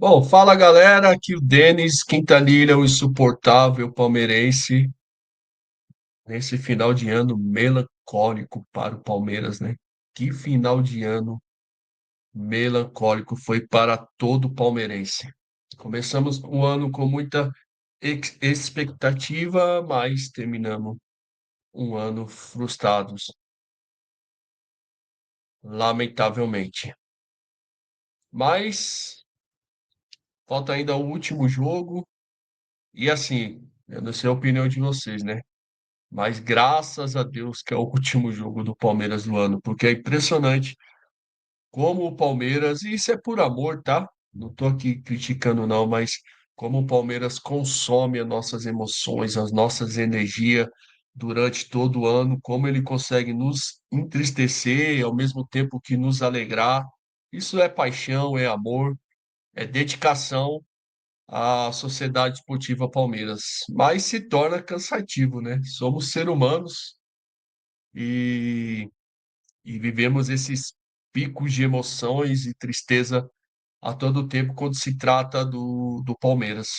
Bom, fala galera, aqui o Denis Quintanilha, o insuportável palmeirense, nesse final de ano melancólico para o Palmeiras, né? Que final de ano melancólico foi para todo palmeirense. Começamos o ano com muita expectativa, mas terminamos um ano frustrados, lamentavelmente. Mas falta ainda o último jogo, e assim, eu não sei a opinião de vocês, né? Mas graças a Deus que é o último jogo do Palmeiras do ano, porque é impressionante como o Palmeiras, e isso é por amor, tá? Não tô aqui criticando não, mas como o Palmeiras consome as nossas emoções, as nossas energias durante todo o ano, como ele consegue nos entristecer ao mesmo tempo que nos alegrar. Isso é paixão, é amor, é dedicação à Sociedade Esportiva Palmeiras, mas se torna cansativo, né? Somos seres humanos e, e vivemos esses picos de emoções e tristeza a todo tempo quando se trata do Palmeiras.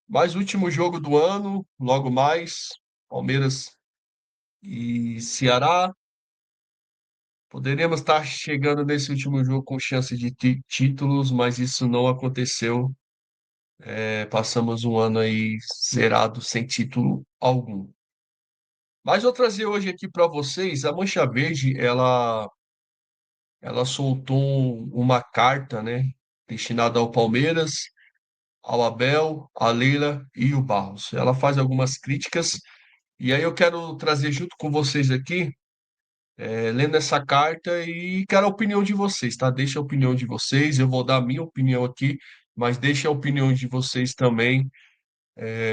Mas último jogo do ano, logo mais, Palmeiras e Ceará. Poderíamos estar chegando nesse último jogo com chance de títulos, mas isso não aconteceu. Passamos um ano aí zerado, sem título algum. Mas eu trazer hoje aqui para vocês, a Mancha Verde, ela soltou uma carta, né, destinada ao Palmeiras, ao Abel, à Leila e o Barros. Ela faz algumas críticas e aí eu quero trazer junto com vocês aqui, lendo essa carta e quero a opinião de vocês, tá? Deixa a opinião de vocês, eu vou dar a minha opinião aqui, mas deixa a opinião de vocês também,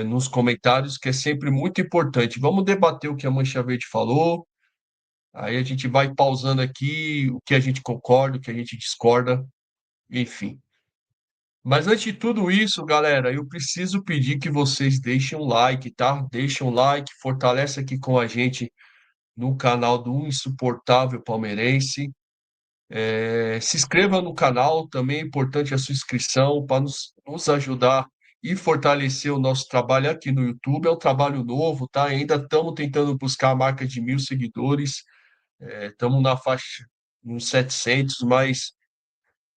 nos comentários, que é sempre muito importante. Vamos debater o que a Mancha Verde falou, aí a gente vai pausando aqui o que a gente concorda, o que a gente discorda, enfim. Mas antes de tudo isso, galera, eu preciso pedir que vocês deixem um like, tá? Deixem um like, fortalece aqui com a gente no canal do Insuportável Palmeirense. Se inscreva no canal, também é importante a sua inscrição para nos ajudar e fortalecer o nosso trabalho aqui no YouTube. É um trabalho novo, tá? Ainda estamos tentando buscar a marca de 1.000 seguidores, estamos na faixa uns 700, mas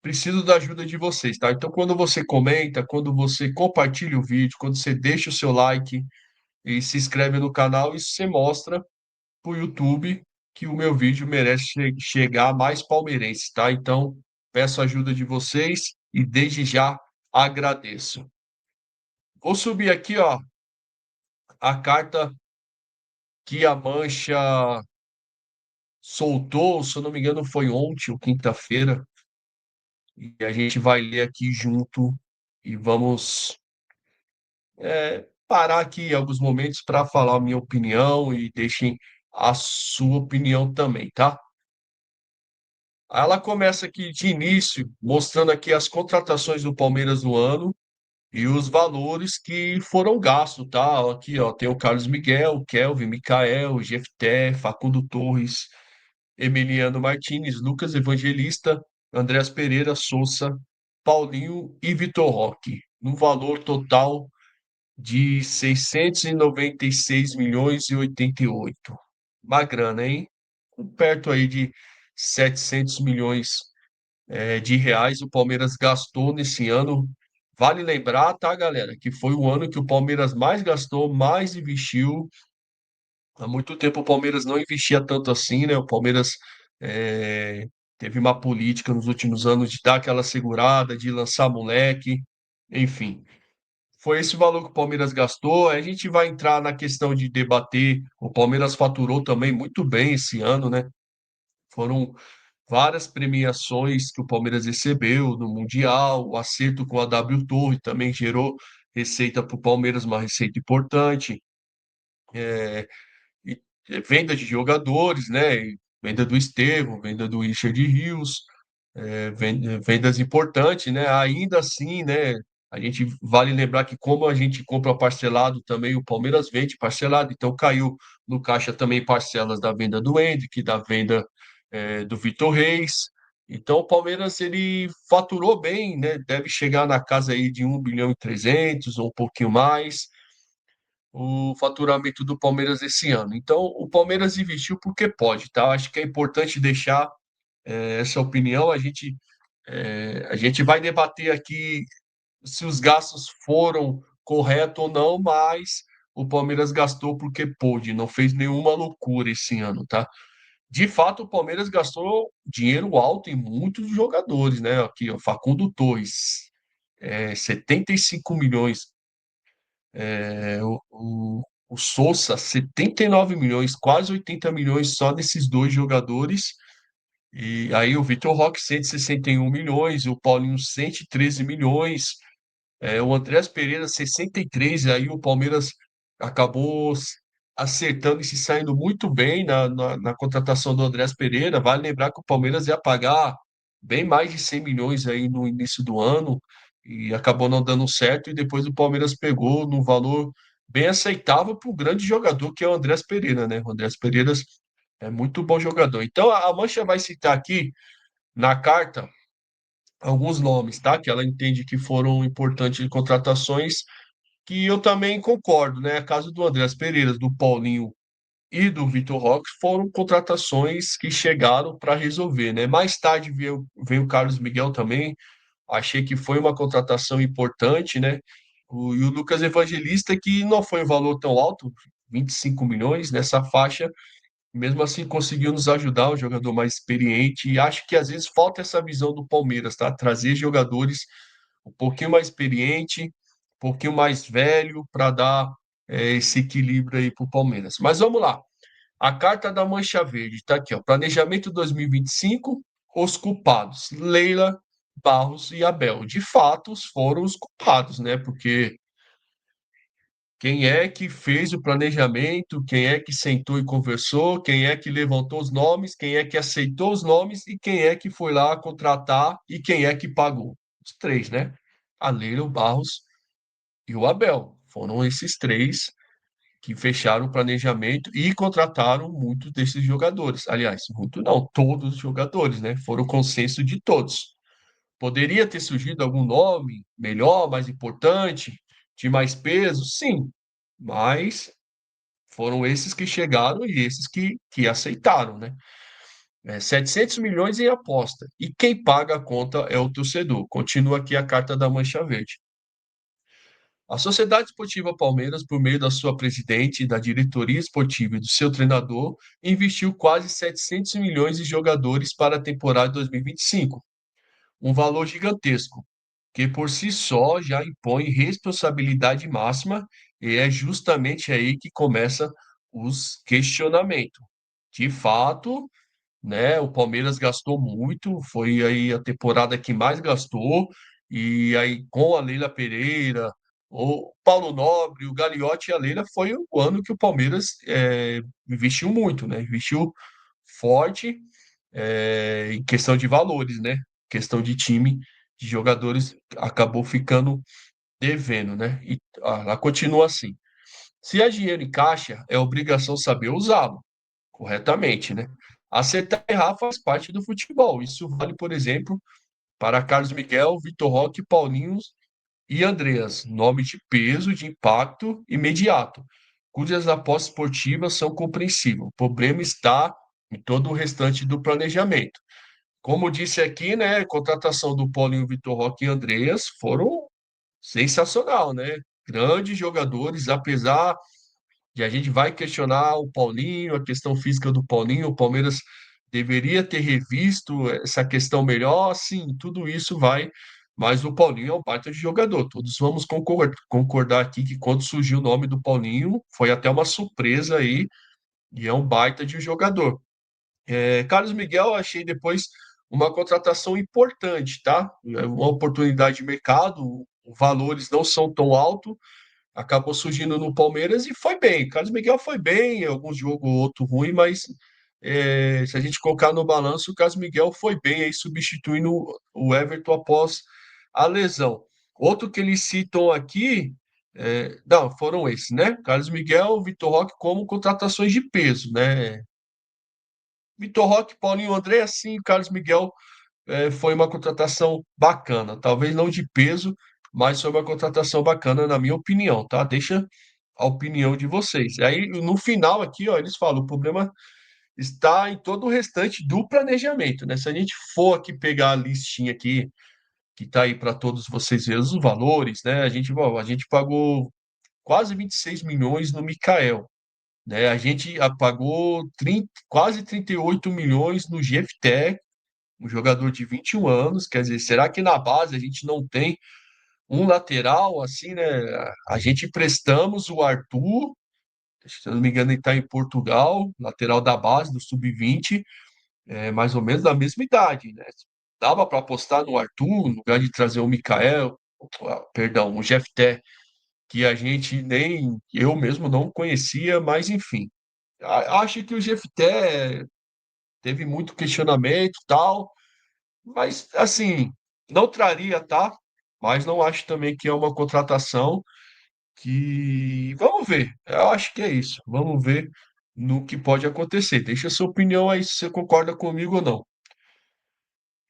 preciso da ajuda de vocês, tá? Então, quando você comenta, quando você compartilha o vídeo, quando você deixa o seu like e se inscreve no canal, isso você mostra para o YouTube que o meu vídeo merece chegar a mais palmeirenses, tá? Então, peço a ajuda de vocês e desde já agradeço. Vou subir aqui, ó, a carta que a Mancha soltou, se eu não me engano, foi ontem ou quinta-feira, e a gente vai ler aqui junto e vamos parar aqui em alguns momentos para falar a minha opinião e deixem a sua opinião também, tá? Ela começa aqui de início, mostrando aqui as contratações do Palmeiras no ano e os valores que foram gastos, tá? Aqui, ó, tem o Carlos Miguel, Kelvin, Micael, Jefté, Facundo Torres, Emiliano Martinez, Lucas Evangelista, Andreas Pereira, Souza, Paulinho e Vitor Roque, no valor total de 696 milhões e 88. Uma grana, hein? Perto aí de 700 milhões de reais o Palmeiras gastou nesse ano. Vale lembrar, tá, galera, que foi o ano que o Palmeiras mais gastou, mais investiu. Há muito tempo o Palmeiras não investia tanto assim, né? O Palmeiras é, teve uma política nos últimos anos de dar aquela segurada, de lançar moleque, enfim. Foi esse o valor que o Palmeiras gastou. A gente vai entrar na questão de debater. O Palmeiras faturou também muito bem esse ano, né? Foram várias premiações que o Palmeiras recebeu no Mundial. O acerto com a W Torre também gerou receita para o Palmeiras, uma receita importante. E venda de jogadores, né? E venda do Estevão, venda do Richard Rios, vendas importantes, né? Ainda assim, né? A gente vale lembrar que como a gente compra parcelado também, o Palmeiras vende parcelado, então caiu no caixa também parcelas da venda do Endrick, da venda do Vitor Reis. Então, o Palmeiras ele faturou bem, né? Deve chegar na casa aí de 1,3 bilhão ou um pouquinho mais, o faturamento do Palmeiras esse ano. Então, o Palmeiras investiu porque pode, tá? Acho que é importante deixar essa opinião. A gente vai debater aqui se os gastos foram corretos ou não, mas o Palmeiras gastou porque pôde, não fez nenhuma loucura esse ano, tá? De fato, o Palmeiras gastou dinheiro alto em muitos jogadores, né? Aqui, ó, Facundo Torres, 75 milhões. O Sousa, 79 milhões, quase 80 milhões só nesses dois jogadores. E aí o Vitor Roque, 161 milhões, o Paulinho, 113 milhões. O Andrés Pereira, 63, aí o Palmeiras acabou acertando e se saindo muito bem na contratação do Andrés Pereira. Vale lembrar que o Palmeiras ia pagar bem mais de 100 milhões aí no início do ano e acabou não dando certo. E depois o Palmeiras pegou num valor bem aceitável para o grande jogador que é o Andrés Pereira, né? O Andrés Pereira é muito bom jogador. Então a Mancha vai citar aqui na carta alguns nomes, tá? Que ela entende que foram importantes de contratações, que eu também concordo, né? A caso do Andrés Pereira, do Paulinho e do Vitor Roque foram contratações que chegaram para resolver, né? Mais tarde veio o Carlos Miguel também, achei que foi uma contratação importante, né? E o Lucas Evangelista, que não foi um valor tão alto, 25 milhões nessa faixa, mesmo assim conseguiu nos ajudar, um jogador mais experiente, e acho que às vezes falta essa visão do Palmeiras, tá? Trazer jogadores um pouquinho mais experiente, um pouquinho mais velho, para dar esse equilíbrio aí para o Palmeiras. Mas vamos lá. A carta da Mancha Verde está aqui, ó. Planejamento 2025, os culpados, Leila, Barros e Abel. De fato, foram os culpados, né? Porque quem é que fez o planejamento, quem é que sentou e conversou, quem é que levantou os nomes, quem é que aceitou os nomes e quem é que foi lá contratar e quem é que pagou? Os três, né? A Leila, o Barros e o Abel. Foram esses três que fecharam o planejamento e contrataram muitos desses jogadores. Aliás, muito não, todos os jogadores, né? Foram o consenso de todos. Poderia ter surgido algum nome melhor, mais importante, de mais peso? Sim, mas foram esses que chegaram e esses que aceitaram, né? 700 milhões em aposta. E quem paga a conta é o torcedor. Continua aqui a carta da Mancha Verde. A Sociedade Esportiva Palmeiras, por meio da sua presidente, da diretoria esportiva e do seu treinador, investiu quase 700 milhões em jogadores para a temporada 2025, um valor gigantesco, que por si só já impõe responsabilidade máxima, e é justamente aí que começa os questionamentos. De fato, né? O Palmeiras gastou muito, foi aí a temporada que mais gastou, e aí com a Leila Pereira, o Paulo Nobre, o Gagliotti e a Leila foi o ano que o Palmeiras investiu muito, né? Investiu forte em questão de valores, né? Questão de time, de jogadores, acabou ficando devendo, né? E ela continua assim. Se há dinheiro em caixa, é obrigação saber usá-lo corretamente, né? Acertar e errar faz parte do futebol. Isso vale, por exemplo, para Carlos Miguel, Vitor Roque, Paulinho e Andreas, nomes de peso, de impacto imediato, cujas apostas esportivas são compreensíveis. O problema está em todo o restante do planejamento. Como disse aqui, né, a contratação do Paulinho, Vitor Roque e Andreas foram sensacional, né? Grandes jogadores, apesar e a gente vai questionar o Paulinho, a questão física do Paulinho. O Palmeiras deveria ter revisto essa questão melhor. Sim, tudo isso vai. Mas o Paulinho é um baita de jogador. Todos vamos concordar aqui que quando surgiu o nome do Paulinho, foi até uma surpresa aí. E é um baita de jogador. Carlos Miguel, eu achei depois uma contratação importante, tá? É uma oportunidade de mercado. Os valores não são tão altos, acabou surgindo no Palmeiras e foi bem. Carlos Miguel foi bem, alguns jogos outro ruim, mas se a gente colocar no balanço, o Carlos Miguel foi bem aí substituindo o Everton após a lesão. Outro que eles citam aqui, não, foram esses, né? Carlos Miguel, Vitor Roque como contratações de peso, né? Vitor Roque, Paulinho André, assim, Carlos Miguel foi uma contratação bacana. Talvez não de peso, mas foi uma contratação bacana, na minha opinião, tá? Deixa a opinião de vocês. Aí, no final aqui, ó, eles falam, o problema está em todo o restante do planejamento, né? Se a gente for aqui pegar a listinha aqui, que está aí para todos vocês verem os valores, né? Bom, a gente pagou quase 26 milhões no Mikael, né? A gente pagou 30, quase 38 milhões no Jefté, um jogador de 21 anos. Quer dizer, será que na base a gente não tem um lateral assim, né? A gente emprestamos o Arthur, se eu não me engano, ele está em Portugal, lateral da base, do sub-20, mais ou menos da mesma idade, né? Dava para apostar no Arthur, no lugar de trazer o Mikael, perdão, o Jefté, que a gente nem, eu mesmo não conhecia, mas enfim. Acho que o Jefté teve muito questionamento e tal, mas assim, não traria, tá? Mas não acho também que é uma contratação que. Vamos ver. Eu acho que é isso. Vamos ver no que pode acontecer. Deixa a sua opinião aí se você concorda comigo ou não.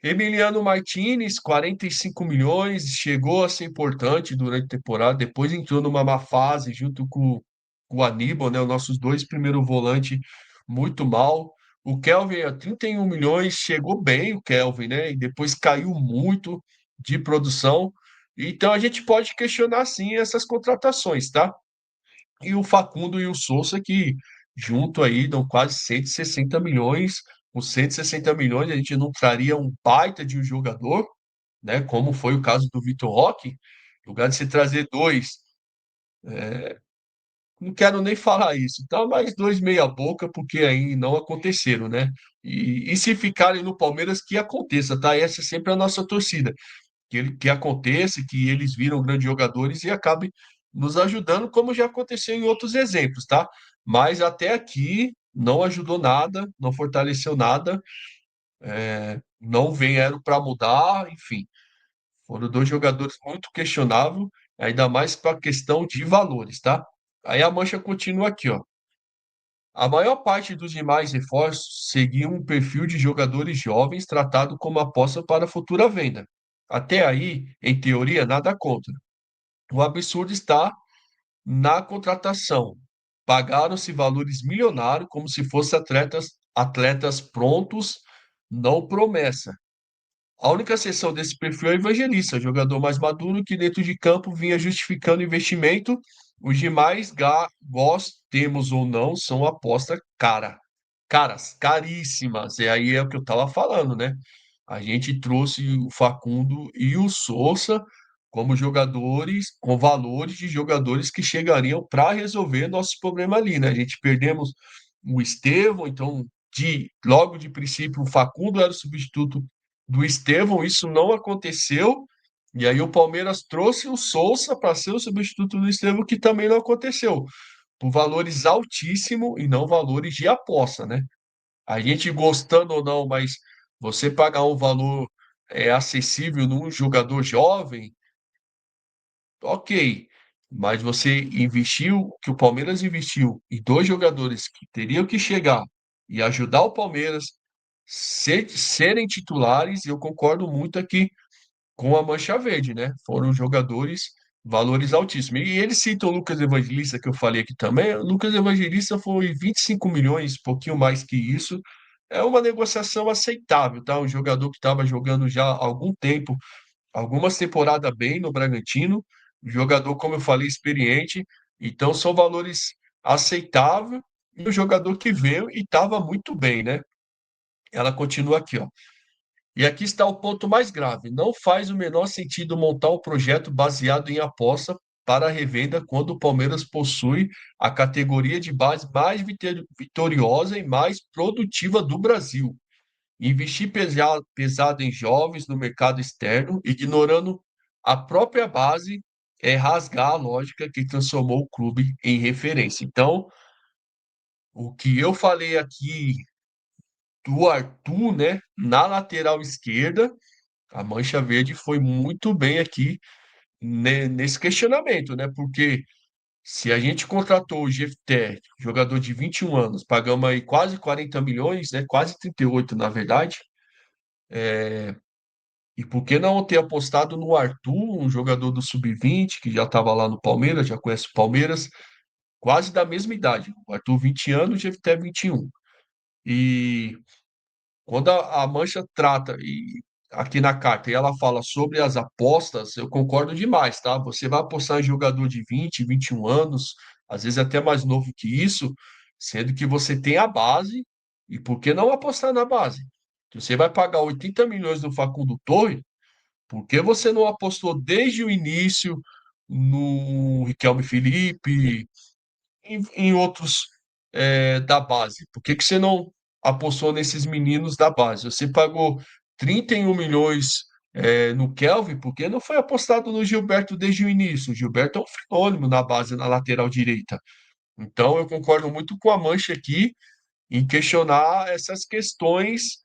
Emiliano Martinez, 45 milhões, chegou a ser importante durante a temporada, depois entrou numa má fase junto com o Aníbal, né? Os nossos dois primeiros volantes muito mal. O Kelvin, a 31 milhões, chegou bem o Kelvin, né? E depois caiu muito de produção. Então a gente pode questionar sim essas contratações, tá? E o Facundo e o Sousa, que junto aí dão quase 160 milhões. Com 160 milhões, a gente não traria um baita de um jogador, né? Como foi o caso do Vitor Roque. No lugar de se trazer dois, não quero nem falar isso, tá? Mais dois meia-boca, porque aí não aconteceram, né? E se ficarem no Palmeiras, que aconteça, tá? Essa é sempre a nossa torcida, que aconteça, que eles viram grandes jogadores e acabem nos ajudando, como já aconteceu em outros exemplos, tá? Mas até aqui não ajudou nada, não fortaleceu nada, não vieram para mudar, enfim. Foram dois jogadores muito questionáveis, ainda mais para a questão de valores, tá? Aí a mancha continua aqui, ó. A maior parte dos demais reforços seguiam um perfil de jogadores jovens tratado como aposta para futura venda. Até aí, em teoria, nada contra. O absurdo está na contratação. Pagaram-se valores milionários como se fossem atletas prontos, não promessa. A única exceção desse perfil é o Evangelista, jogador mais maduro que dentro de campo vinha justificando investimento. Os demais, gostemos ou não, são aposta cara. Caras, caríssimas. E aí é o que eu estava falando, né? A gente trouxe o Facundo e o Sousa como jogadores, com valores de jogadores que chegariam para resolver nossos problemas ali, né? A gente perdemos o Estevão, então logo de princípio o Facundo era o substituto do Estevão, isso não aconteceu. E aí o Palmeiras trouxe o Sousa para ser o substituto do Estevão, que também não aconteceu, por valores altíssimos e não valores de aposta, né? A gente gostando ou não, mas você pagar um valor acessível num jogador jovem, ok. Mas você investiu, o que o Palmeiras investiu em dois jogadores que teriam que chegar e ajudar o Palmeiras serem titulares, e eu concordo muito aqui com a Mancha Verde, né? Foram jogadores, valores altíssimos. E eles citam o Lucas Evangelista, que eu falei aqui também. O Lucas Evangelista foi 25 milhões, pouquinho mais que isso. É uma negociação aceitável, tá? Um jogador que estava jogando já há algum tempo, algumas temporadas bem no Bragantino, um jogador, como eu falei, experiente. Então, são valores aceitáveis. E o jogador que veio e estava muito bem, né? Ela continua aqui, ó. E aqui está o ponto mais grave. Não faz o menor sentido montar um projeto baseado em aposta para revenda quando o Palmeiras possui a categoria de base mais vitoriosa e mais produtiva do Brasil. Investir pesado em jovens no mercado externo, ignorando a própria base, é rasgar a lógica que transformou o clube em referência. Então, o que eu falei aqui do Arthur, né, na lateral esquerda, a Mancha Verde foi muito bem aqui nesse questionamento, né? Porque se a gente contratou o Jefté, jogador de 21 anos, pagamos aí quase 40 milhões, né? Quase 38, na verdade. E por que não ter apostado no Arthur, um jogador do Sub-20, que já estava lá no Palmeiras, já conhece o Palmeiras, quase da mesma idade. O Arthur, 20 anos, deve ter 21. E quando a Mancha trata, e aqui na carta, e ela fala sobre as apostas, eu concordo demais, tá? Você vai apostar em jogador de 20, 21 anos, às vezes até mais novo que isso, sendo que você tem a base, e por que não apostar na base? Se você vai pagar 80 milhões no Facundo Torre, por que você não apostou desde o início no Riquelme Felipe, em outros da base? Por que que você não apostou nesses meninos da base? Você pagou 31 milhões no Kelvin, por que não foi apostado no Gilberto desde o início? O Gilberto é um fenômeno na base, na lateral direita. Então, eu concordo muito com a Mancha aqui em questionar essas questões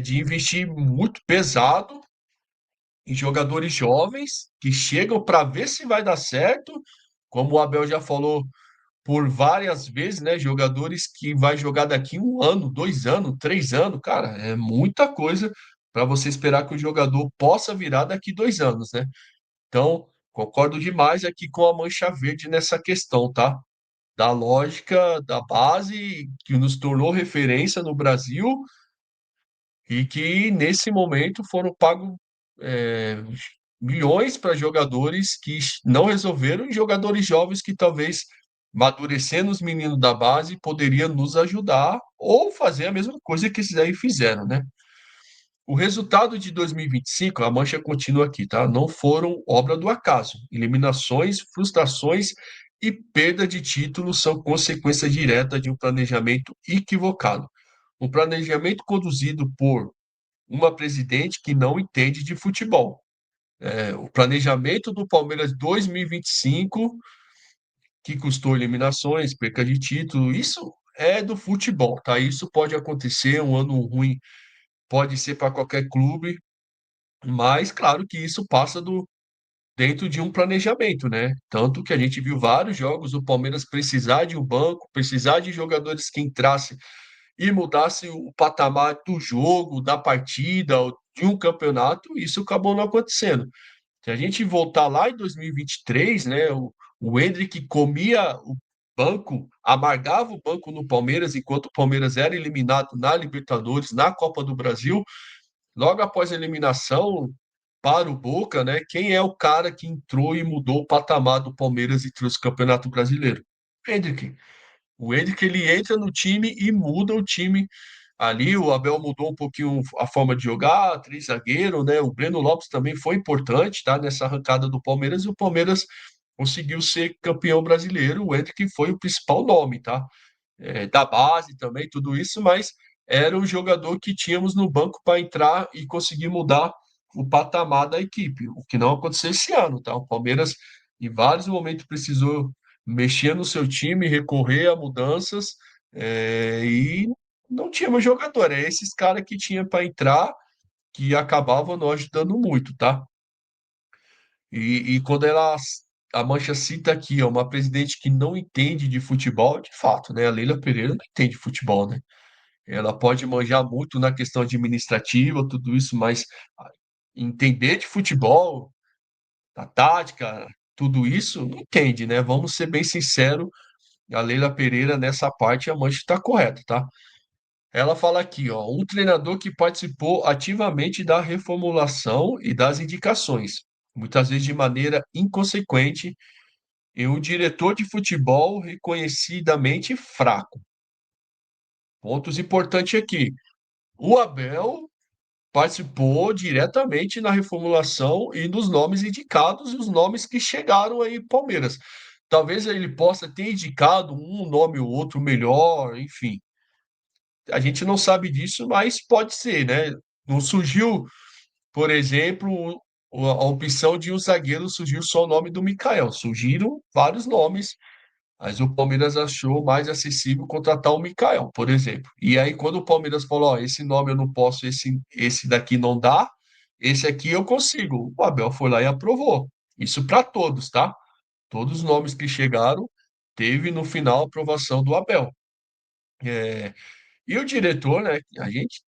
de investir muito pesado em jogadores jovens que chegam para ver se vai dar certo, como o Abel já falou por várias vezes, né? Jogadores que vai jogar daqui 1 ano, 2 anos, 3 anos, cara, é muita coisa para você esperar que o jogador possa virar daqui 2 anos, né? Então, concordo demais aqui com a Mancha Verde nessa questão, tá? Da lógica da base que nos tornou referência no Brasil e que nesse momento foram pagos é, milhões para jogadores que não resolveram e jogadores jovens que talvez amadurecendo os meninos da base poderia nos ajudar ou fazer a mesma coisa que esses aí fizeram, né? O resultado de 2025, a mancha continua aqui, tá? Não foram obra do acaso. Eliminações, frustrações e perda de títulos são consequência direta de um planejamento equivocado. Um planejamento conduzido por uma presidente que não entende de futebol. O planejamento do Palmeiras 2025, que custou eliminações, perca de título, isso é do futebol, tá? Isso pode acontecer, um ano ruim pode ser para qualquer clube, mas claro que isso passa dentro de um planejamento, né? Tanto que a gente viu vários jogos o Palmeiras precisar de um banco, precisar de jogadores que entrassem e mudasse o patamar do jogo, da partida, de um campeonato, isso acabou não acontecendo. Se a gente voltar lá em 2023, né, o Endrick comia o banco, amargava o banco no Palmeiras, enquanto o Palmeiras era eliminado na Libertadores, na Copa do Brasil. Logo após a eliminação para o Boca, né, quem é o cara que entrou e mudou o patamar do Palmeiras e trouxe o Campeonato Brasileiro? Endrick. O Endrick, ele entra no time e muda o time. Ali o Abel mudou um pouquinho a forma de jogar, três zagueiro, né? O Breno Lopes também foi importante, tá? Nessa arrancada do Palmeiras, e o Palmeiras conseguiu ser campeão brasileiro. O Endrick foi o principal nome, tá? Da base também, tudo isso, mas era o jogador que tínhamos no banco para entrar e conseguir mudar o patamar da equipe, o que não aconteceu esse ano, tá? O Palmeiras, em vários momentos, precisou mexer no seu time, recorrer a mudanças, e não tínhamos jogador. É esses caras que tinha para entrar que acabavam não ajudando muito, tá? E quando a Mancha cita aqui, ó, uma presidente que não entende de futebol, de fato, né? A Leila Pereira não entende de futebol, né? Ela pode manjar muito na questão administrativa, tudo isso, mas entender de futebol, da tática, tudo isso, não entende, né? Vamos ser bem sinceros, a Leila Pereira nessa parte a mancha está correta, tá? Ela fala aqui, ó, um treinador que participou ativamente da reformulação e das indicações, muitas vezes de maneira inconsequente, e um diretor de futebol reconhecidamente fraco. Pontos importantes aqui. O Abel participou diretamente na reformulação e nos nomes indicados e os nomes que chegaram aí para Palmeiras. Talvez ele possa ter indicado um nome ou outro melhor, enfim. A gente não sabe disso, mas pode ser, né? Não surgiu, por exemplo, a opção de um zagueiro, surgiu só o nome do Mikael. Surgiram vários nomes, mas o Palmeiras achou mais acessível contratar o Mikael, por exemplo. E aí, quando o Palmeiras falou, ó, esse nome eu não posso, esse daqui não dá, esse aqui eu consigo. O Abel foi lá e aprovou. Isso para todos, tá? Todos os nomes que chegaram, teve no final a aprovação do Abel. E o diretor, né?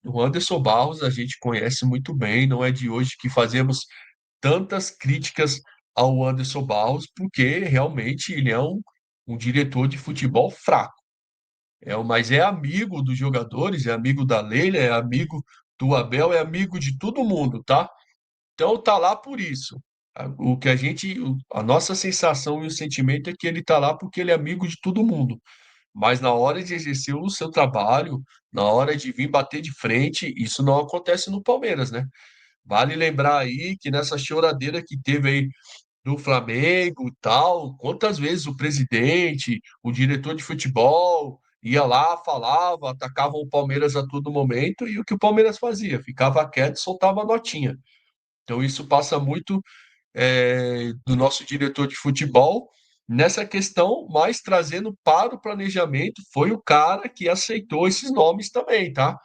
O Anderson Barros, a gente conhece muito bem, não é de hoje que fazemos tantas críticas ao Anderson Barros, porque realmente ele é um diretor de futebol fraco. Mas é amigo dos jogadores, é amigo da Leila, é amigo do Abel, é amigo de todo mundo, tá? Então tá lá por isso. O que a gente, a nossa sensação e o sentimento é que ele tá lá porque ele é amigo de todo mundo. Mas na hora de exercer o seu trabalho, na hora de vir bater de frente, isso não acontece no Palmeiras, né? Vale lembrar aí que nessa choradeira que teve aí do Flamengo e tal, quantas vezes o presidente, o diretor de futebol ia lá, falava, atacava o Palmeiras a todo momento, e o que o Palmeiras fazia? Ficava quieto e soltava a notinha. Então isso passa muito do nosso diretor de futebol nessa questão, mas trazendo para o planejamento, foi o cara que aceitou esses nomes também, tá?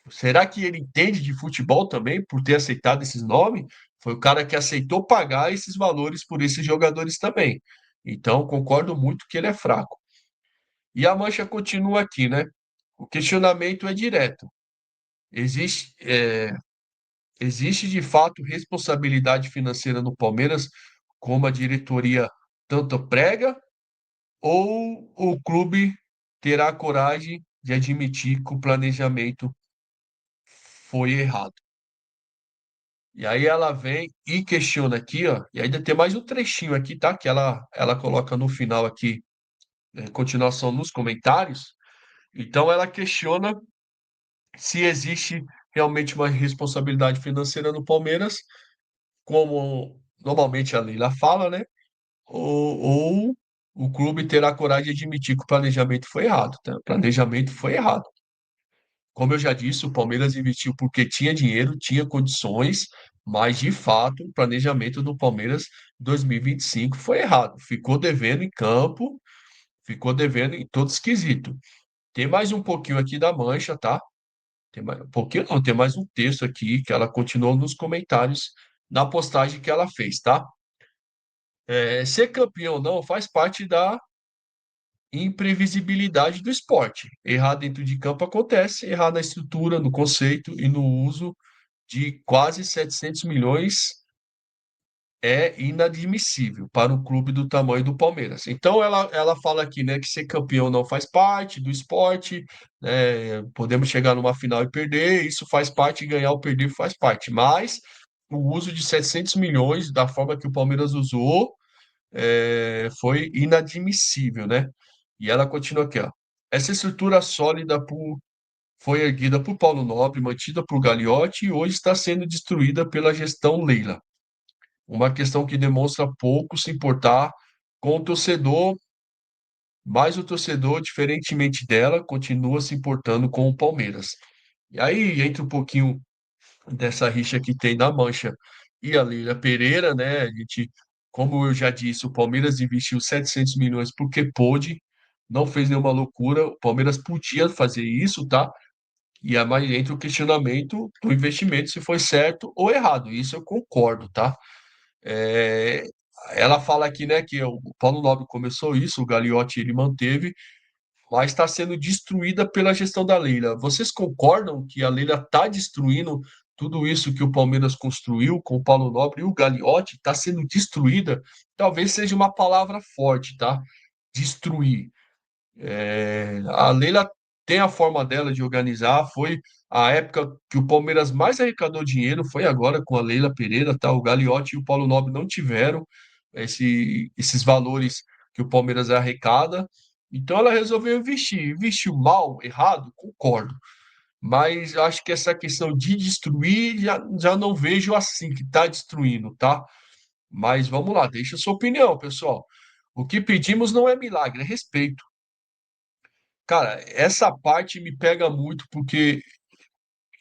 Será que ele entende de futebol também por ter aceitado esses nomes? Foi o cara que aceitou pagar esses valores por esses jogadores também. Então, concordo muito que ele é fraco. E a mancha continua aqui, né? O questionamento é direto. Existe, existe de fato responsabilidade financeira no Palmeiras, como a diretoria tanto prega, ou o clube terá coragem de admitir que o planejamento foi errado? E aí ela vem e questiona aqui, ó, e ainda tem mais um trechinho aqui, tá? Que ela coloca no final aqui, continuação nos comentários. Então ela questiona se existe realmente uma responsabilidade financeira no Palmeiras, como normalmente a Leila fala, né? Ou o clube terá coragem de admitir que o planejamento foi errado, tá? O planejamento foi errado. Como eu já disse, o Palmeiras investiu porque tinha dinheiro, tinha condições, mas de fato o planejamento do Palmeiras 2025 foi errado. Ficou devendo em campo, ficou devendo em todo esquisito. Tem mais um pouquinho aqui da mancha, tá? Tem mais um pouquinho, não, tem mais um texto aqui que ela continuou nos comentários na postagem que ela fez, tá? Ser campeão ou não faz parte da imprevisibilidade do esporte. Errar dentro de campo acontece, errar na estrutura, no conceito e no uso de quase 700 milhões é inadmissível para um clube do tamanho do Palmeiras. Então ela fala aqui, né, que ser campeão não faz parte do esporte, né, podemos chegar numa final e perder, isso faz parte, ganhar ou perder faz parte, mas o uso de 700 milhões da forma que o Palmeiras usou foi inadmissível, né? E ela continua aqui, ó. Essa estrutura sólida foi erguida por Paulo Nobre, mantida por Gagliotti e hoje está sendo destruída pela gestão Leila. Uma questão que demonstra pouco se importar com o torcedor, mas o torcedor, diferentemente dela, continua se importando com o Palmeiras. E aí entra um pouquinho dessa rixa que tem na Mancha e a Leila Pereira, né? A gente, como eu já disse, o Palmeiras investiu 700 milhões porque pôde, não fez nenhuma loucura. O Palmeiras podia fazer isso, tá? E aí entra o questionamento do investimento, se foi certo ou errado. Isso eu concordo, tá? É, ela fala aqui, né, que o Paulo Nobre começou isso, o Gagliotti ele manteve, mas está sendo destruída pela gestão da Leila. Vocês concordam que a Leila está destruindo tudo isso que o Palmeiras construiu com o Paulo Nobre e o Gagliotti? Está sendo destruída? Talvez seja uma palavra forte, tá? Destruir. A Leila tem a forma dela de organizar. Foi a época que o Palmeiras mais arrecadou dinheiro, foi agora com a Leila Pereira, tá? O Gagliotti e o Paulo Nobre não tiveram esses valores que o Palmeiras arrecada. Então ela resolveu investir. Investiu mal, errado, concordo. Mas acho que essa questão de destruir já não vejo assim que está destruindo, tá? Mas vamos lá, deixa a sua opinião, pessoal. O que pedimos não é milagre, é respeito. Cara, essa parte me pega muito porque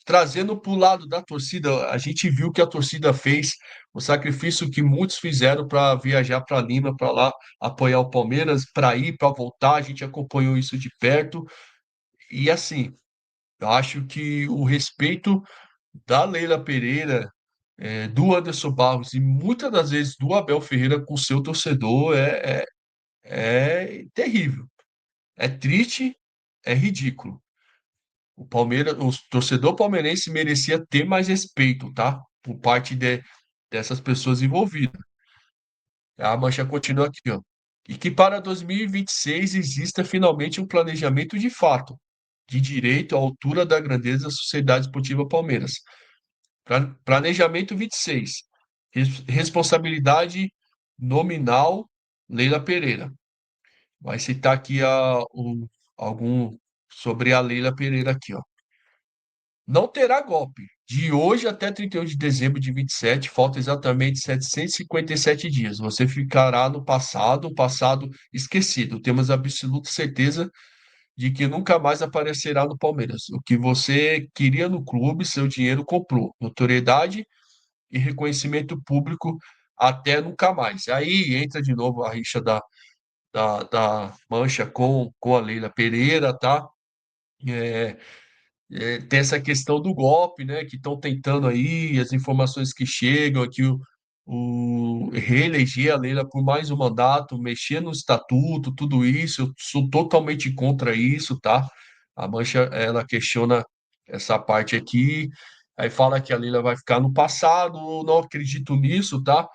trazendo para o lado da torcida, a gente viu que a torcida fez, o sacrifício que muitos fizeram para viajar para Lima, para lá apoiar o Palmeiras, para ir, para voltar, a gente acompanhou isso de perto. E assim, eu acho que o respeito da Leila Pereira, do Anderson Barros e muitas das vezes do Abel Ferreira com seu torcedor é terrível. É triste, é ridículo. O Palmeiras, o torcedor palmeirense merecia ter mais respeito, tá? Por parte dessas pessoas envolvidas. A mancha continua aqui, ó. E que para 2026 exista finalmente um planejamento de fato, de direito à altura da grandeza da Sociedade Esportiva Palmeiras. Planejamento 26. Responsabilidade nominal, Leila Pereira. Vai citar aqui algum sobre a Leila Pereira aqui, ó. Não terá golpe. De hoje até 31 de dezembro de 27, falta exatamente 757 dias. Você ficará no passado, um passado esquecido. Temos absoluta certeza de que nunca mais aparecerá no Palmeiras. O que você queria no clube, seu dinheiro comprou. Notoriedade e reconhecimento público até nunca mais. Aí entra de novo a rixa da Mancha com a Leila Pereira, tá? É, tem essa questão do golpe, né? Que estão tentando aí, as informações que chegam é que o reeleger a Leila por mais um mandato, mexer no estatuto, tudo isso, eu sou totalmente contra isso, tá? A Mancha, ela questiona essa parte aqui, aí fala que a Leila vai ficar no passado, eu não acredito nisso, tá?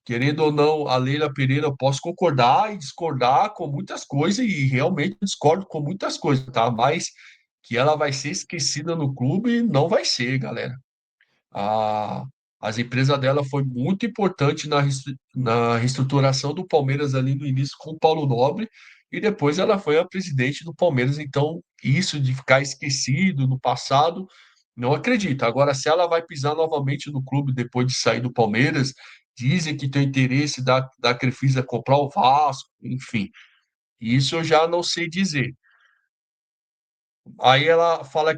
Querendo ou não, a Leila Pereira, eu posso concordar e discordar com muitas coisas, e realmente discordo com muitas coisas, tá? Mas que ela vai ser esquecida no clube, não vai ser, galera. A, as empresas dela foi muito importante na reestruturação do Palmeiras ali no início com o Paulo Nobre, e depois ela foi a presidente do Palmeiras. Então, isso de ficar esquecido no passado, não acredito. Agora, se ela vai pisar novamente no clube depois de sair do Palmeiras, dizem que tem interesse da Crefisa comprar o Vasco, enfim, isso eu já não sei dizer. Aí ela fala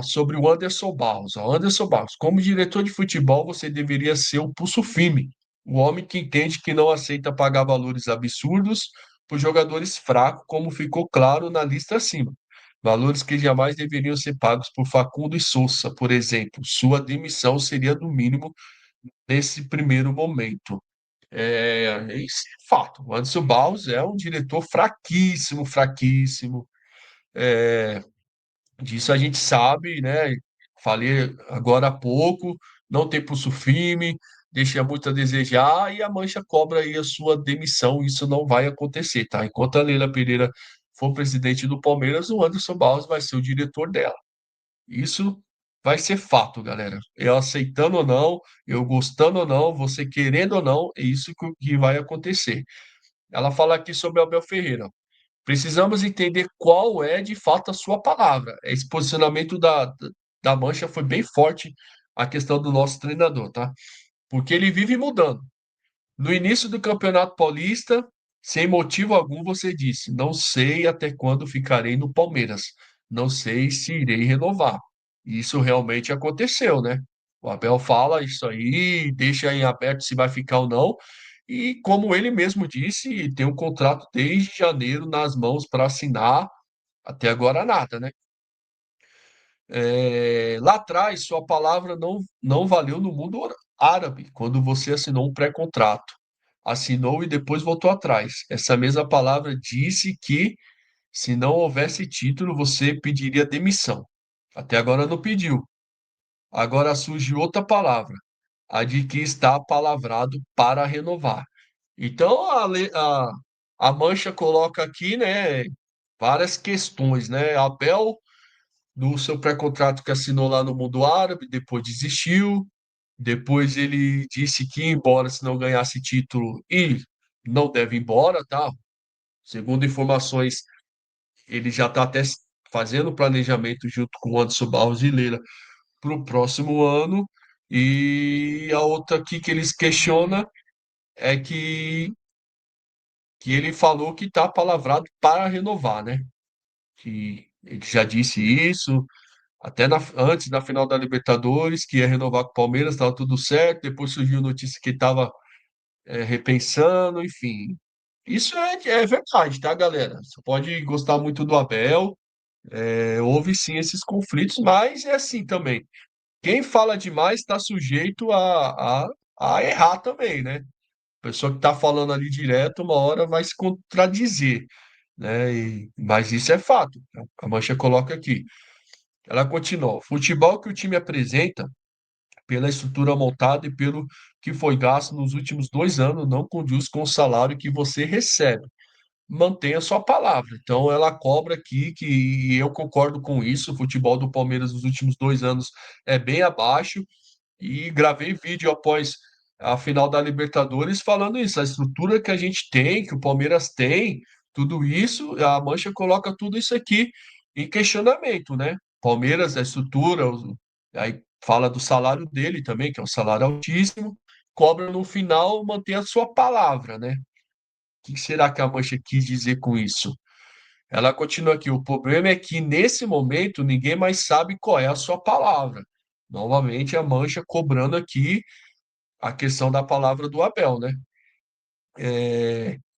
sobre o Anderson Barros. Ó, Anderson Barros, como diretor de futebol, você deveria ser o pulso firme, o homem que entende que não aceita pagar valores absurdos por jogadores fracos, como ficou claro na lista acima. Valores que jamais deveriam ser pagos por Facundo e Sousa, por exemplo. Sua demissão seria do mínimo nesse primeiro momento. Isso é fato. O Anderson Barros é um diretor fraquíssimo, fraquíssimo. É, Disso a gente sabe, né? Falei agora há pouco, não tem pulso firme, deixa muito a desejar e a Mancha cobra aí a sua demissão. Isso não vai acontecer, tá? Enquanto a Leila Pereira for presidente do Palmeiras, o Anderson Barros vai ser o diretor dela. Isso vai ser fato, galera. Eu aceitando ou não, eu gostando ou não, você querendo ou não, é isso que vai acontecer. Ela fala aqui sobre Abel Ferreira. Precisamos entender qual é de fato a sua palavra. Esse posicionamento da Mancha foi bem forte, a questão do nosso treinador, tá? Porque ele vive mudando. No início do Campeonato Paulista, sem motivo algum, você disse: não sei até quando ficarei no Palmeiras, não sei se irei renovar. E isso realmente aconteceu, né? O Abel fala isso aí, deixa em aberto se vai ficar ou não. E como ele mesmo disse, tem um contrato desde janeiro nas mãos para assinar, até agora nada, né? Lá atrás, sua palavra não valeu no mundo árabe, quando você assinou um pré-contrato. Assinou e depois voltou atrás. Essa mesma palavra disse que, se não houvesse título, você pediria demissão. Até agora não pediu. Agora surge outra palavra, a de que está palavrado para renovar. Então, a Mancha coloca aqui, né, várias questões, né? Abel no seu pré-contrato que assinou lá no mundo árabe, depois desistiu, depois ele disse que ia embora se não ganhasse título e não deve ir embora, tá? Segundo informações, ele já está até fazendo planejamento junto com o Anderson Barros e Leila para o próximo ano. E a outra aqui que eles questionam é que ele falou que está palavrado para renovar, né? Que ele já disse isso, até antes da final da Libertadores, que ia renovar com o Palmeiras, estava tudo certo. Depois surgiu notícia que estava repensando, enfim. Isso é verdade, tá, galera? Você pode gostar muito do Abel, houve sim esses conflitos, mas é assim também. Quem fala demais está sujeito a errar também, né? A pessoa que está falando ali direto, uma hora vai se contradizer, né? Mas isso é fato. A Mancha coloca aqui. Ela continua: o futebol que o time apresenta, pela estrutura montada e pelo que foi gasto nos últimos 2 anos, não condiz com o salário que você recebe. Mantenha sua palavra. Então, ela cobra aqui, que e eu concordo com isso. O futebol do Palmeiras nos últimos 2 anos é bem abaixo. E gravei vídeo após a final da Libertadores falando isso, a estrutura que a gente tem, que o Palmeiras tem, tudo isso, a Mancha coloca tudo isso aqui em questionamento, né? Palmeiras, a estrutura, aí fala do salário dele também, que é um salário altíssimo, cobra no final manter a sua palavra, né? O que será que a Mancha quis dizer com isso? Ela continua aqui: o problema é que nesse momento ninguém mais sabe qual é a sua palavra. Novamente a Mancha cobrando aqui a questão da palavra do Abel, né?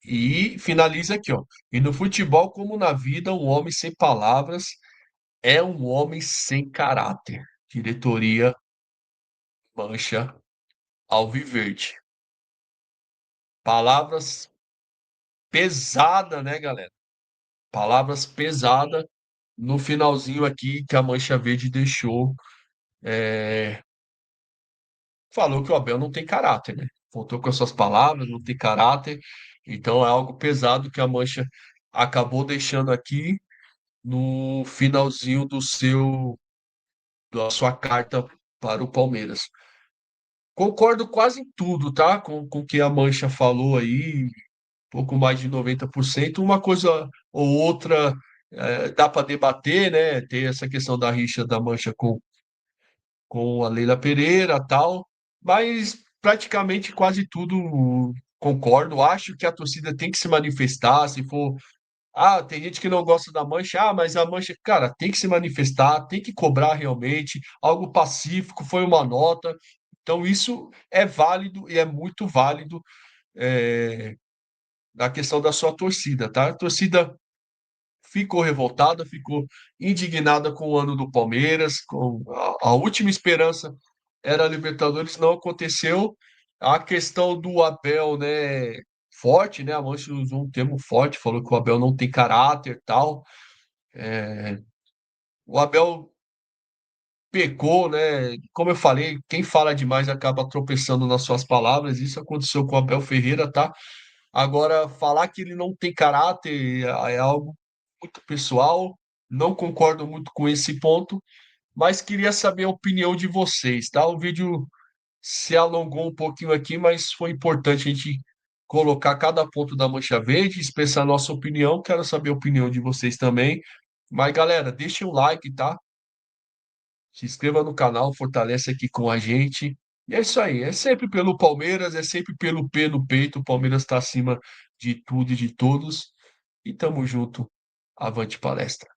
E finaliza aqui, ó. E no futebol, como na vida, um homem sem palavras é um homem sem caráter. Diretoria Mancha Alviverde. Palavras pesadas, né, galera? Palavras pesadas no finalzinho aqui que a Mancha Verde deixou. Falou que o Abel não tem caráter, né? Voltou com as suas palavras, não tem caráter. Então é algo pesado que a Mancha acabou deixando aqui no finalzinho da sua carta para o Palmeiras. Concordo quase em tudo, tá? Com o que a Mancha falou aí, pouco mais de 90%. Uma coisa ou outra dá para debater, né? Ter essa questão da rixa da Mancha com a Leila Pereira, tal, mas praticamente quase tudo concordo. Acho que a torcida tem que se manifestar, se for, tem gente que não gosta da Mancha, mas a Mancha, cara, tem que se manifestar, tem que cobrar realmente, algo pacífico, foi uma nota. Então isso é válido e é muito válido é, na questão da sua torcida, tá? A torcida ficou revoltada, ficou indignada com o ano do Palmeiras, com a última esperança era a Libertadores, não aconteceu. A questão do Abel, né, forte, né? A Mancha usou um termo forte, falou que o Abel não tem caráter, tal. O Abel pecou, né? Como eu falei, quem fala demais acaba tropeçando nas suas palavras. Isso aconteceu com o Abel Ferreira, tá? Agora, falar que ele não tem caráter é algo muito pessoal. Não concordo muito com esse ponto, mas queria saber a opinião de vocês, tá? O vídeo se alongou um pouquinho aqui, mas foi importante a gente colocar cada ponto da Mancha Verde, expressar nossa opinião. Quero saber a opinião de vocês também. Mas, galera, deixem um like, tá? Se inscreva no canal, fortalece aqui com a gente. E é isso aí. É sempre pelo Palmeiras, é sempre pelo P no peito. O Palmeiras está acima de tudo e de todos. E tamo junto. Avante palestra.